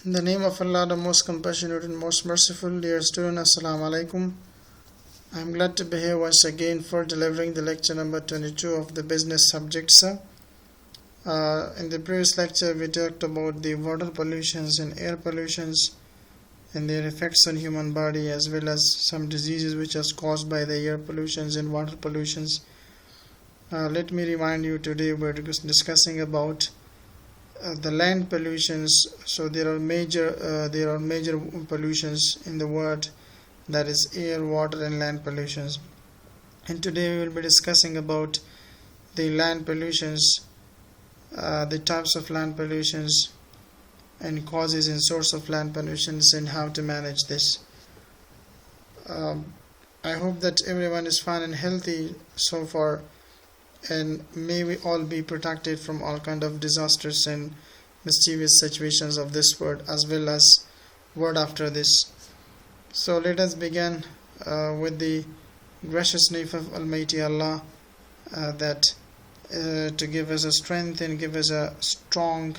In the name of Allah, the most compassionate and most merciful, dear student, Assalamu alaikum. I am glad to be here once again for delivering the lecture number 22 of the business subjects. In the previous lecture, we talked about the water pollutions and air pollutions and their effects on human body, as well as some diseases which are caused by the air pollutions and water pollutions. Let me remind you, today we're discussing about the land pollutions. So there are major pollutions in the world, that is air, water and land pollutions. And today we will be discussing about the land pollutions, the types of land pollutions and causes and source of land pollutions, and how to manage this. I hope that everyone is fine and healthy so far, and may we all be protected from all kind of disasters and mischievous situations of this world, as well as world after this. So let us begin with the gracious name of Almighty Allah, that to give us a strength and give us a strong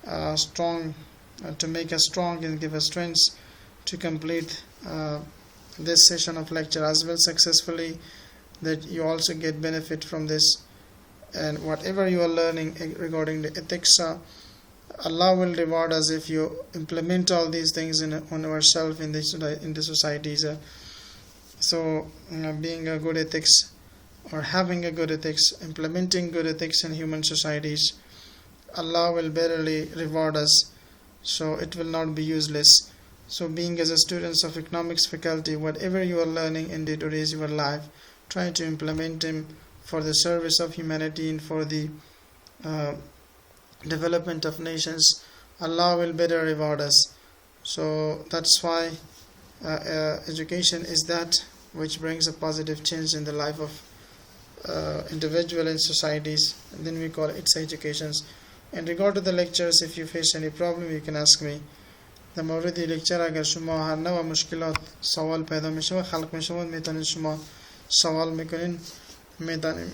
to make us strong and give us strength to complete this session of lecture as well successfully, that you also get benefit from this. And whatever you are learning regarding the ethics, Allah will reward us if you implement all these things on ourselves in the societies. So being a good ethics, or having a good ethics, implementing good ethics in human societies, Allah will verily reward us, so it will not be useless. So being as a students of economics faculty, whatever you are learning in today's your life, try to implement them for the service of humanity and for the development of nations. Allah will better reward us. So that's why education is that which brings a positive change in the life of individual and societies, and then we call it educations. In regard to the lectures, if you face any problem, you can ask me. در مورد لکچر اگر شما هر نوع مشکلات سوال پیدا میشه و خلق میشه، میتونید شما سوال میکنین. میدانیم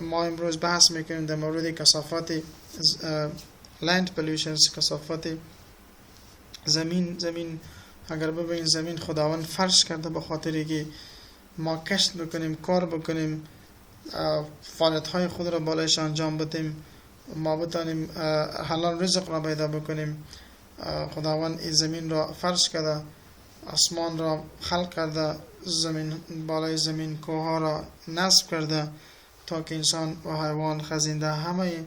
ما امروز بحث میکنیم در مورد کثافات land pollutions، کثافات زمین. اگر ببینید زمین خداوند فرش کرده به خاطری که ما کشت بکنیم، کار بکنیم، فعالیت های خود را بالایش انجام بدیم، ما بتانیم حلال رزق را پیدا بکنیم. خداوند این زمین را فرش کرده، آسمان را خلق کرده، زمین بالای زمین کوه را نصب کرده تا که انسان و حیوان، خزنده، همه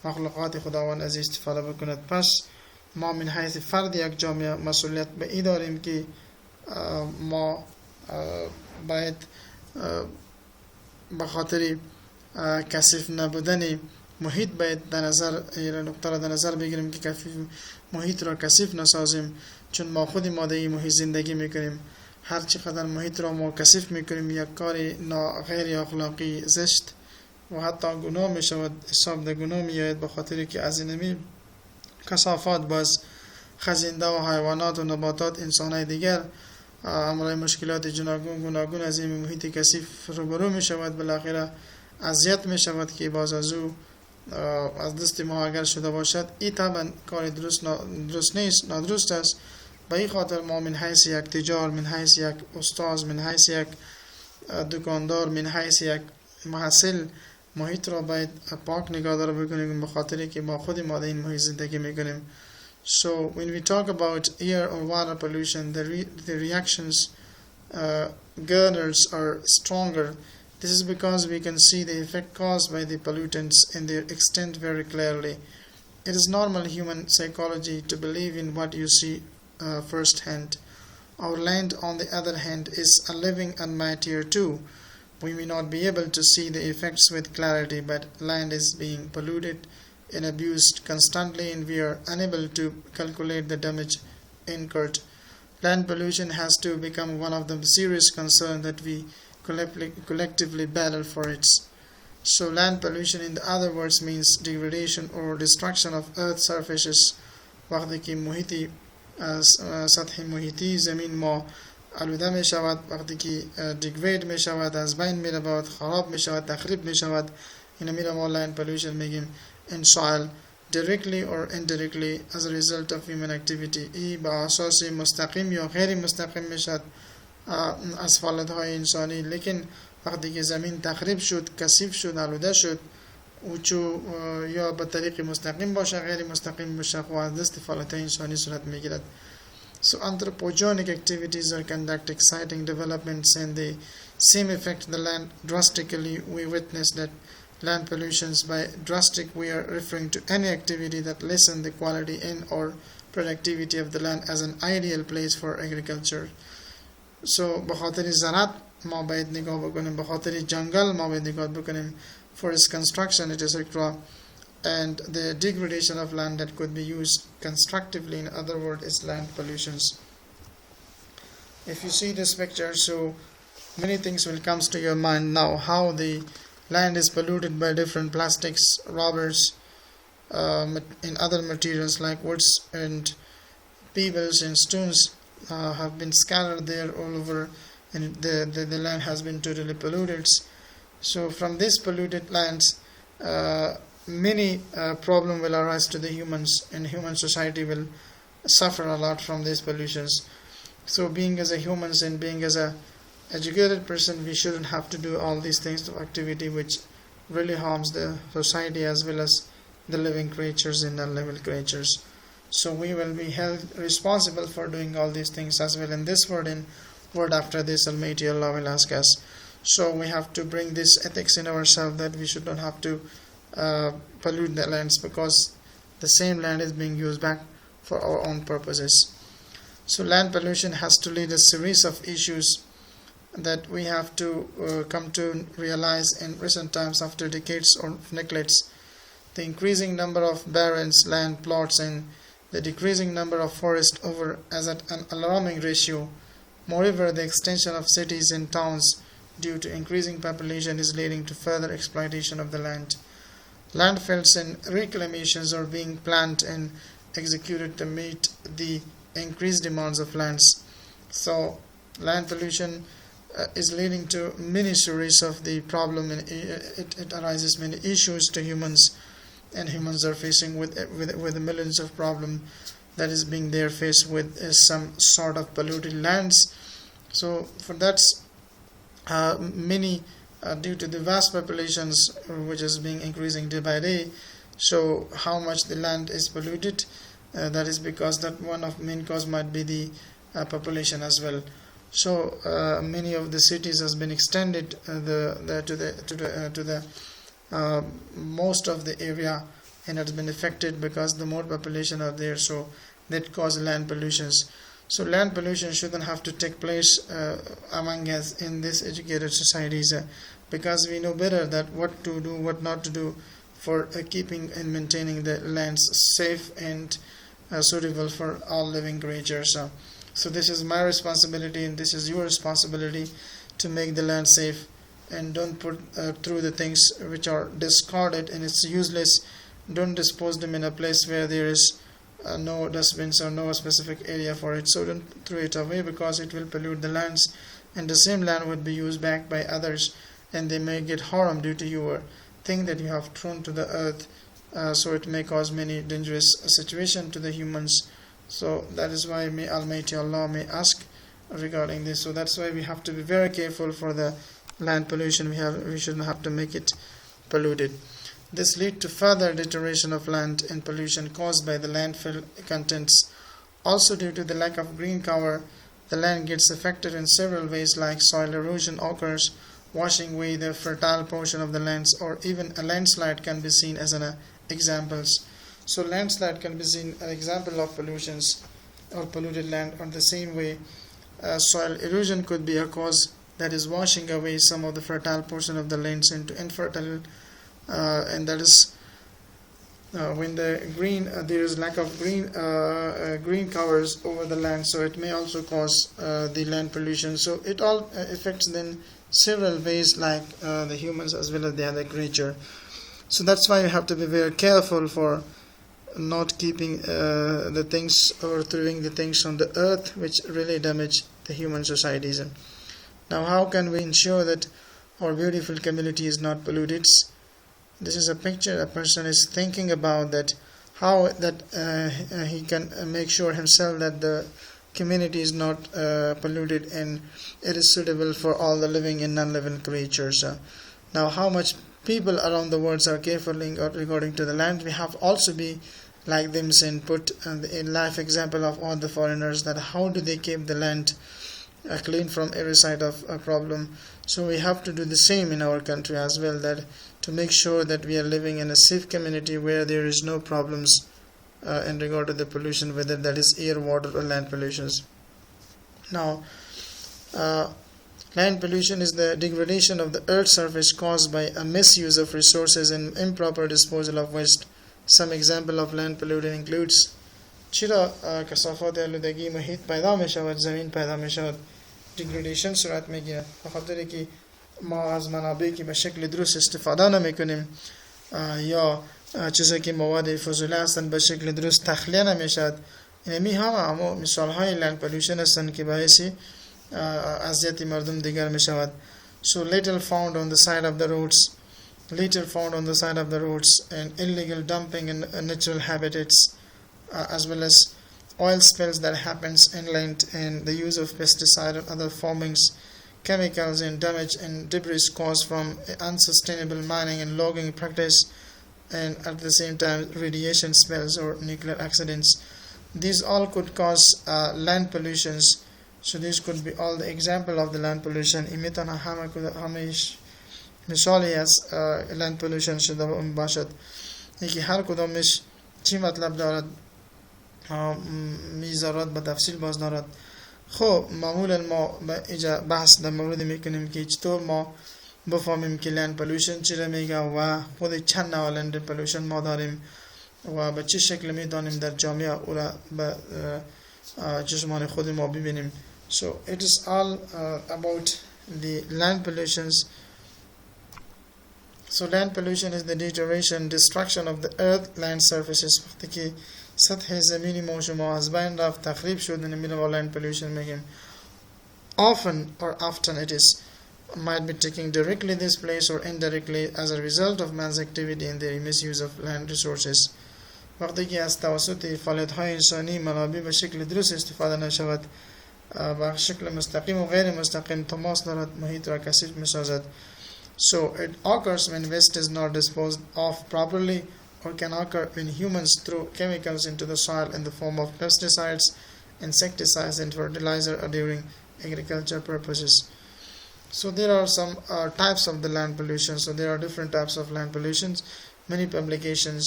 مخلوقات خداوند از استفاده بکند. پس ما من حیث فرد یک جامعه مسئولیت به این داریم که ما باید به خاطر کثیف نبودن محیط باید در نظر نقطه را در نظر بگیریم که محیط را کثیف نسازیم، چون ما خود ما در این محیط زندگی میکنیم. هر چقدر محیط را ما کثیف میکنیم، یک کار غیر اخلاقی، زشت و حتی گناه میشود، حساب در گناه میآید، به خاطر که از اینمی کثافات باز خزنده و حیوانات و نباتات، انسانهای دیگر امرای مشکلات گوناگون از این محیط کثیف روبرو میشود، بالاخره اذیت میشود که باز از او از دست ما اگر شده باشد. این طبعا کار درست نیست، نادرست است. به این خاطر ما من حیث یک تجار، من حیث یک استاد، من حیث یک دکاندار، من حیث یک محصل، محیط را باید پاک نگهداری بکنیم، به خاطری که ما خود ما در این محیط زندگی میکنیم. So when we talk about air or water pollution, the reactions garners are stronger. This is because we can see the effect caused by the pollutants and their extent very clearly. It is normal human psychology to believe in what you see firsthand. Our land, on the other hand, is a living matter too. We may not be able to see the effects with clarity, but land is being polluted and abused constantly, and we are unable to calculate the damage incurred. Land pollution has to become one of the serious concerns that we collectively battle for it. So land pollution, in the other words, means degradation or destruction of earth surfaces. وقتی که محیطی سطح محیطی زمین ما آلوده می شود، وقتی که دیگرید می شود، از بین می رود، خراب می شود، تخریب می شود، این میره ما land pollution میگیم. in soil directly or indirectly as a result of human activity. ای با اساس مستقیم یا غیر مستقیم میشد از فعالیت‌های انسانی. لیکن وقتی که زمین تخریب شد، کثیف شد، آلوده شد، او یا به طریق مستقیم باشه غیر مستقیم باشه و از دست فعالیت انسانی صورت میگیرد. So anthropogenic activities are conduct exciting developments and they seem affect the land drastically. We witness that land pollutions. By drastic we are referring to any activity that lessen the quality and or productivity of the land as an ideal place for agriculture. So بخاطر زراعت ما باید نگاه بکنیم، بخاطر جنگل ما باید نگاه بکنیم، forest construction etc. and the degradation of land that could be used constructively, in other words, is land pollutions. If you see this picture, so many things will come to your mind now, how the land is polluted by different plastics, rubbers, and other materials like woods and pebbles and stones have been scattered there all over, and the land has been totally polluted. So from these polluted lands, many problem will arise to the humans, and human society will suffer a lot from these pollutions. So being as a humans and being as a educated person, we shouldn't have to do all these things of activity which really harms the society as well as the living creatures and non-living creatures. So we will be held responsible for doing all these things as well in this world, and word after this Almighty Allah will ask us. So we have to bring this ethics in ourselves that we should not have to pollute the lands, because the same land is being used back for our own purposes. So land pollution has to lead a series of issues that we have to come to realize in recent times after decades of neglects. The increasing number of barren land plots and the decreasing number of forests over as at an alarming ratio. Moreover, the extension of cities and towns due to increasing population is leading to further exploitation of the land. Landfills and reclamations are being planned and executed to meet the increased demands of lands. So land pollution is leading to many series of the problem, and it arises many issues to humans, and humans are facing with millions of problem that is being there faced with some sort of polluted lands. So for that, many due to the vast populations which is being increasing day by day, so how much the land is polluted, that is because that one of main cause might be the population as well. So many of the cities has been extended to the most of the area, and it has been affected because the more population are there, so that cause land pollutions. So land pollution shouldn't have to take place among us in these educated societies, because we know better that what to do, what not to do for keeping and maintaining the lands safe and suitable for all living creatures. So this is my responsibility, and this is your responsibility to make the land safe, and don't put through the things which are discarded and it's useless. Don't dispose them in a place where there is no dustbins or no specific area for it. So don't throw it away, because it will pollute the lands, and the same land would be used back by others, and they may get harm due to your thing that you have thrown to the earth. So it may cause many dangerous situation to the humans. So that is why may Almighty Allah may ask regarding this. So that's why we have to be very careful for the land pollution. We shouldn't have to make it polluted. This leads to further deterioration of land and pollution caused by the landfill contents. Also, due to the lack of green cover, the land gets affected in several ways, like soil erosion occurs, washing away the fertile portion of the lands, or even a landslide can be seen as an examples. So landslide can be seen an example of pollutions or polluted land. On the same way, soil erosion could be a cause that is washing away some of the fertile portion of the lands into infertile, and that is when the there is lack of green covers over the land, so it may also cause the land pollution. So it all affects then several ways, like the humans as well as the other creature. So that's why you have to be very careful for not keeping the things or throwing the things on the earth which really damage the human societies. Now, how can we ensure that our beautiful community is not polluted? This is a picture a person is thinking about, that how that he can make sure himself that the community is not polluted and it is suitable for all the living and non-living creatures. Now, how much people around the world are careful regarding to the land, we have also be like them and put a life example of all the foreigners, that how do they keep the land clean from every side of a problem. So we have to do the same in our country as well, that to make sure that we are living in a safe community where there is no problems in regard to the pollution, whether that is air, water or land pollutions. Now, land pollution is the degradation of the earth's surface caused by a misuse of resources and improper disposal of waste. Some example of land pollution includes چرا کثافات آلودگی محیط پیدا می شود، زمین پیدا می شود، دیگریدیشن صورت می گیرد به خاطر که ما از منابعی که به شکل درست استفاده نمی کنیم یا چیزایی که مواد فضوله هستند به شکل درست تخلیه نمی شود. اینمی همه مثال های لند پولوشن هستند که باعث اذیت مردم دیگر می شود. So little found on the side of the roads, and illegal dumping in natural habitats, as well as oil spills that happens inland, and the use of pesticide and other formings, chemicals and damage and debris caused from unsustainable mining and logging practice, and at the same time radiation spills or nuclear accidents. These all could cause land pollutions. So these could be all the example of the land pollution. Imitana hamish مثالی از land pollution شده باشد. یکی هر کدامش چی مطلب دارد میذارد به تفصیل باز دارد. خب معمولا ما به اینجا بحث در مورد میکنیم که چطور ما بفهمیم که land pollution چی را میگه و خود چند نوع land pollution ما داریم و به چه شکل میدانیم در جامعه او را به چشمان خود ما ببینیم. So it is all about the land pollutions. So land pollution is the deterioration, destruction of the earth, land surfaces. وقتی که سطح زمینی ما شما از بین رفت، تخریب شد، نمیره با land pollution میگیم. Often it is might be taking directly this place or indirectly as a result of man's activity in the misuse of land resources. وقتی که از توسط فعالیت‌های انسانی منابع به شکل درست استفاده نشود، به شکل مستقیم و غیر مستقیم تماس دارد، محیط را کثیف می‌سازد. So it occurs when waste is not disposed of properly, or can occur when humans throw chemicals into the soil in the form of pesticides, insecticides and fertilizer during agriculture purposes. So there are some types of the land pollution. So there are different types of land pollutions. Many publications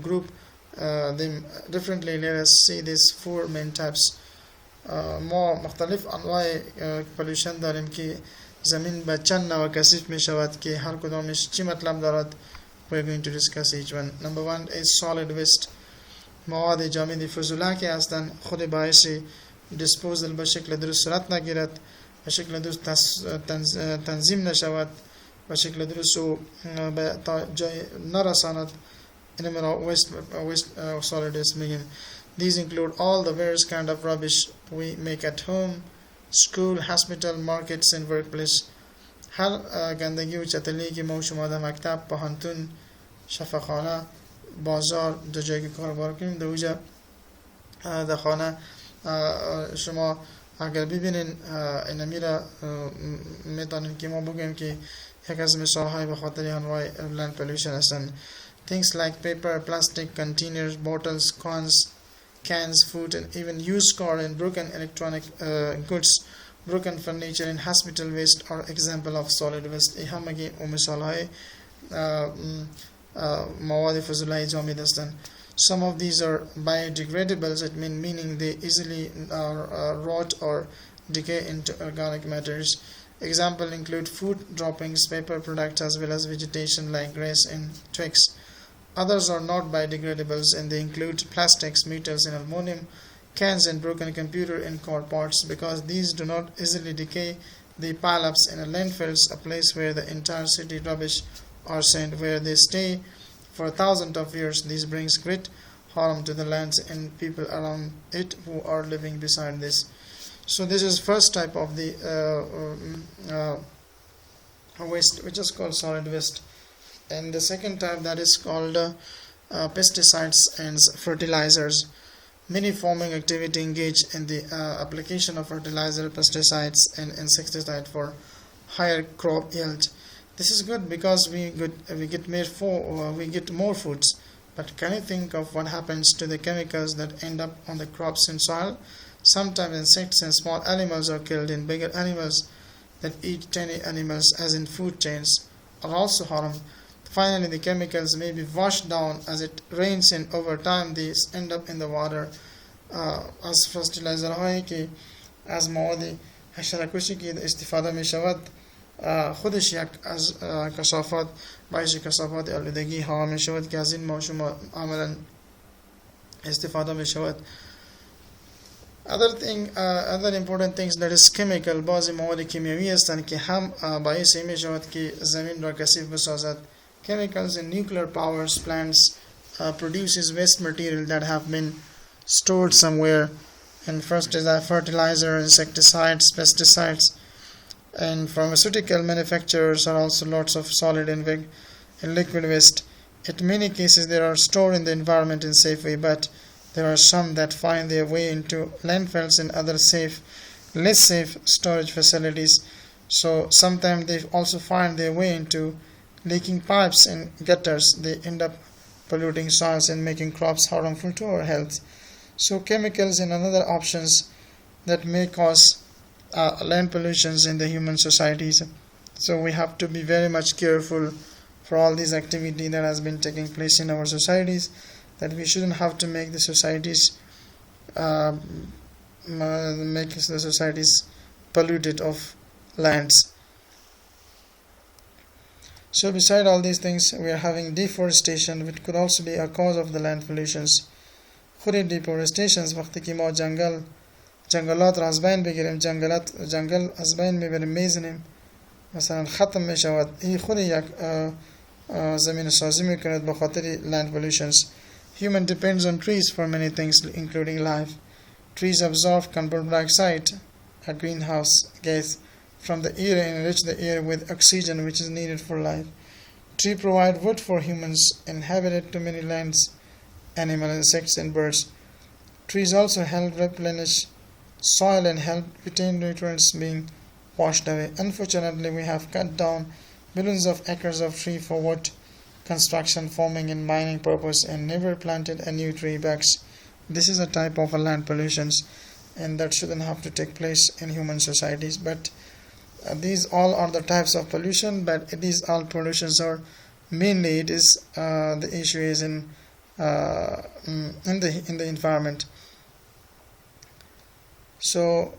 group them differently. Let us see these four main types. ما مختلف انواع pollution داریم که زمین به چند نوع کثیف می شود که هر کدامش چی مطلب دارد. We are going to discuss each one. Number one is solid waste. مواد جامد فضوله که هستند خود باعث disposal به شکل درست صورت نگیرد، به شکل درست تنظیم نشود، به شکل درست به جای نرساند. اینم waste solid waste میگیم. These include all the various kind of rubbish we make at home, school, hospital, markets and workplace. هر گندگی و چتلی که ما شما در مکتب، پاهنتون، شفاخانه، بازار، در جایی که کاربار کنیم، در اوجا در خانه شما اگر ببینین اینمی را میتونیم که ما بگیم که یک از مثال های به خاطر انواع land pollution هستند. Things like paper, plastic, containers, bottles, cans, food and even used car and broken electronic goods, broken furniture and hospital waste are example of solid waste. همگی مثال های مواد فضوله جامد هستند. Some of these are biodegradables, meaning they easily rot or decay into organic matters. Example include food droppings, paper products as well as vegetation like grass and twigs. Others are not biodegradables and they include plastics, metals and aluminum, cans and broken computer and car parts. Because these do not easily decay, they pile up in a landfills, a place where the entire city rubbish are sent, where they stay for thousands of years. This brings great harm to the lands and people around it who are living beside this. So this is first type of the waste, which is called solid waste. And the second type, that is called pesticides and fertilizers. Many farming activity engage in the application of fertilizer, pesticides, and insecticide for higher crop yield. This is good because we get more foods. But can you think of what happens to the chemicals that end up on the crops and soil? Sometimes insects and small animals are killed, and bigger animals that eat tiny animals, as in food chains, are also harmed. Finally, the chemicals may be washed down as it rains, and over time these end up in the water as fertilizer هایی که از مواد حشره‌کشی که استفاده می شود خودش یک از کثافات باعث کثافات آلودگی هوا می شود که از این ما شما عملا استفاده می شود. Other important things that is chemical بعضی مواد کیمیایی هستند که هم باعث می شود که زمین را کثیف بسازد. Chemicals in nuclear power plants produces waste material that have been stored somewhere, and first is fertilizer, insecticides, pesticides, and pharmaceutical manufacturers are also lots of solid and liquid waste. In many cases they are stored in the environment in safe way, but there are some that find their way into landfills and other less safe storage facilities. So sometimes they also find their way into leaking pipes and gutters. They end up polluting soils and making crops harmful to our health. So chemicals and other options that may cause land pollutions in the human societies. So we have to be very much careful for all these activity that has been taking place in our societies, that we shouldn't have to make the societies polluted of lands. So beside all these things, we are having deforestation, which could also be a cause of the land pollutions. خود deforestations وقتی که ما جنگلات را از بین بگیریم، جنگل از بین میبریم، میزنیم، مثلا ختم میشود، این خود یک زمین سازی میکند به خاطر land pollutions. Human depends on trees for many things including life. Trees absorb carbon dioxide, a greenhouse gas, from the air and enrich the air with oxygen which is needed for life. Trees provide wood for humans and habitat to many lands, animals, insects, and birds. Trees also help replenish soil and help retain nutrients being washed away. Unfortunately, we have cut down millions of acres of tree for wood construction, farming, and mining purpose, and never planted a new tree backs. This is a type of a land pollutions, and that shouldn't have to take place in human societies. But these all are the types of pollution. But these all pollutions are mainly the issue is in the environment. So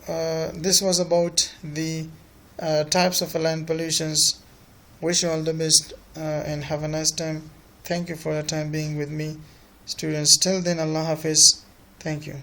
this was about the types of land pollutions. Wish you all the best and have a nice time. Thank you for your time being with me, students. Till then, Allah Hafiz. Thank you.